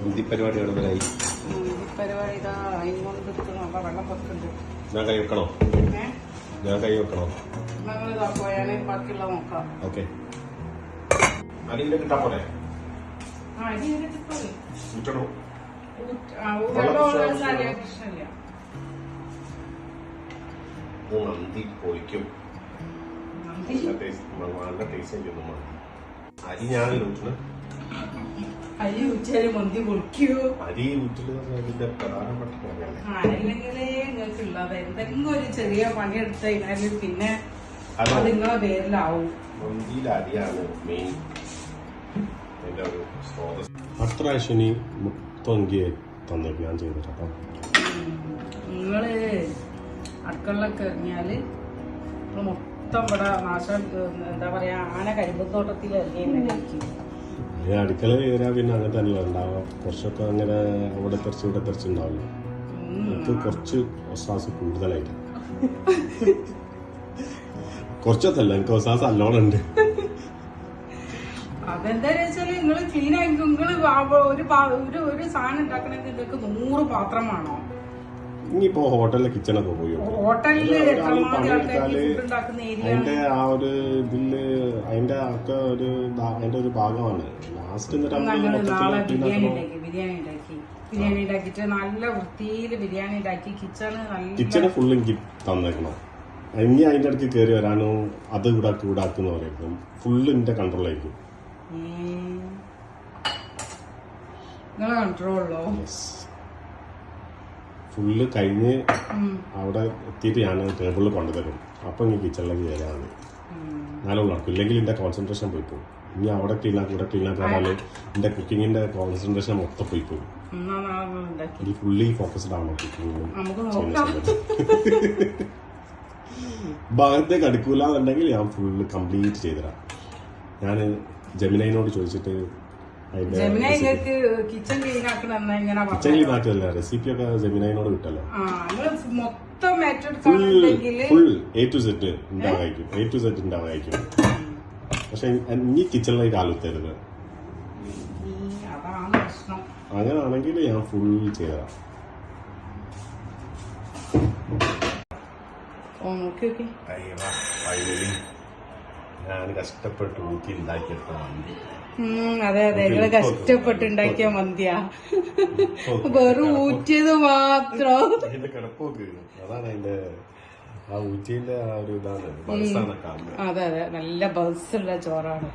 പരിപാടി പരിപാടി വെള്ളം വെക്കുന്നുണ്ട്. ഞാൻ കൈ വെക്കണോ? ഞാൻ കൈ വെക്കണോ? പോയാൽ ബാക്കിയുള്ള നോക്കാം. ഓക്കെ, അരിന്റെ കിട്ടാ പോലെ ഊറ്റണോ? മന്തി പൊളിക്കും. നല്ല ടേസ്റ്റ് ചെയ്യുന്നു മന്തി. അരി ഞാനല്ല ഊറ്റണ. അരി ഊറ്റാല് മന്തി പൊളിക്കൂ. അരി ഊറ്റലിന്റെ പ്രധാനപ്പെട്ട കാര്യമാണ്. അല്ലെങ്കിലേ നിങ്ങൾക്ക് ഉള്ളത് എന്തെങ്കിലും ഒരു ചെറിയ പണിയെടുത്ത് കഴിഞ്ഞാല് പിന്നെ അത് നിങ്ങളെ പേരിലാവും. മന്തിയിൽ അരിയാണ് മെയിൻ. എന്റെ ഒരു സ്രോതസ്. അടുത്ത പ്രാവശ്യം നീ മുത്തൊങ്കി തന്നേക്ക് ഞാൻ ചെയ്തിട്ടാ. നിങ്ങള് അടുക്കളൊക്കെ ഇറങ്ങിയാല് മൊത്തം ഇവിടെ നാശം എന്താ പറയാ ആന കരിമ്പത്തോട്ടത്തിൽ ഇറങ്ങിയിരിക്കും. അടുക്കള കയറാ പിന്നെ അങ്ങനെ തന്നെ ഉണ്ടാവുക. കുറച്ചൊക്കെ അങ്ങനെ അവിടെ തെറിച്ച് ഇവിടെ തെറിച്ചുണ്ടാവില്ല. നമുക്ക് കുറച്ച് ഒസാസ് കൂടുതലായിട്ട്. കുറച്ചൊത്തല്ല, എനിക്ക് ഒസാസ് നല്ലോണം ഉണ്ട്. അതെന്താ വെച്ചാല് നിങ്ങള് ക്ലീൻ ആക്കി നിങ്ങള് ഒരു സാധനം ഉണ്ടാക്കണമെങ്കിൽ നിങ്ങൾക്ക് 100 പാത്രമാണോ? ഇനിയിപ്പോ ഹോട്ടലിലെ കിച്ചണൊക്കെ പോയി ഹോട്ടലില് അതിന്റെ ആ ഒരു ഇതില് അതിന്റെ ഒക്കെ അതിന്റെ ഒരു ഭാഗമാണ്. ലാസ്റ്റ് നാളെ ബിരിയാണി ഉണ്ടാക്കിട്ട് നല്ല വൃത്തിയില് ബിരിയാണി ഉണ്ടാക്കി കിച്ചണ് ഫുള്ള് എനിക്ക് തന്നേക്കണം. ഇനി അതിന്റെ അടുത്ത് കയറി വരാനോ അത് ഇവിടാക്കുന്ന പറയുമ്പോൾ ഫുള്ള് എന്റെ കൺട്രോളായിരിക്കും. കൺട്രോളോ? ഫുള്ള് കഴിഞ്ഞ് അവിടെ എത്തിയിട്ട് ഞാൻ ടേബിളിൽ കൊണ്ടുതരും. അപ്പൊ ഇനി കിച്ചണിലേക്ക് കയറാൻ മതി. നാലും നടക്കും. ഇല്ലെങ്കിൽ എന്റെ കോൺസെൻട്രേഷൻ പോയി പോകും. ഇനി അവിടെ ക്ലീനാക്കി ഇവിടെ ക്ലീനാക്കാല് എന്റെ കുക്കിങ്ങിന്റെ കോൺസെൻട്രേഷൻ മൊത്തം പോയി പോകും. ഈ ഫുള്ളി ഫോക്കസ്ഡ് ആണോ കുക്കിങ്ങിലും ഭാഗത്തേക്ക് അടുക്കൂല എന്നുണ്ടെങ്കിൽ ഞാൻ ഫുള്ള് കംപ്ലീറ്റ് ചെയ്തരാം. ഞാൻ ജെമിനൈനോട് ചോദിച്ചിട്ട് കിച്ചൺ ക്ലീൻ ആക്കിയല്ല റെസിപ്പി ഒക്കെ ജെമിനൈനോട് കിട്ടല്ലോ. ഫുൾ A to Z ഉണ്ടാവായിരിക്കും. പക്ഷെ ഇനി കിച്ചണിലേക്ക് ആലോചിക്കരുത്. അങ്ങനാണെങ്കിൽ ഞാൻ ഫുൾ ചെയ്തതാ. ഞാൻ കഷ്ടപ്പെട്ട് ഊറ്റി ഉണ്ടാക്കിയെടുത്ത മന്തി. അതെ നിങ്ങള് കഷ്ടപ്പെട്ടുണ്ടാക്കിയ മന്തിയാ. വെറും ഊറ്റിയത് മാത്രം. കിടപ്പോക്ക് അതാണ് അതിന്റെ ആ ഊറ്റിന്റെ ആ ഒരു ഇതാണ്. അതെ നല്ല ബസ്സുള്ള ചോറാണ്.